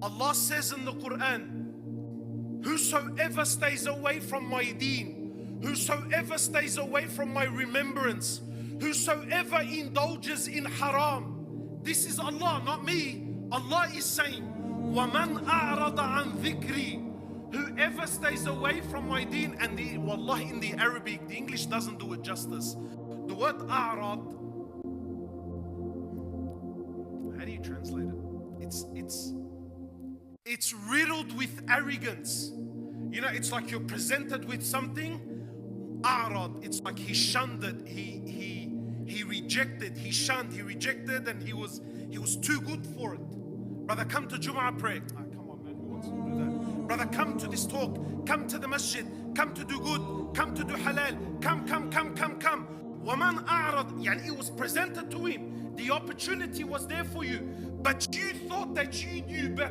Allah says in the Quran, whosoever stays away from my deen, whosoever stays away from my remembrance, whosoever indulges in haram. This is Allah, not me. Allah is saying, وَمَنْ أَعْرَضَ عَنْ ذِكْرِي. Whoever stays away from my deen, and wallah, in the Arabic, the English doesn't do it justice. The word a'rad, how do you translate it? It's riddled with arrogance. You know, it's like you're presented with something, a'rad. It's like he shunned it, he rejected, he shunned, he rejected, and he was too good for it. Brother, come to Jum'ah prayer. Come on, man, who wants to do that? Brother, come to this talk, come to the masjid, come to do good, come to do halal, come. وَمَنْ أَعْرَض, يعني it was presented to him. The opportunity was there for you, but you thought that you knew better.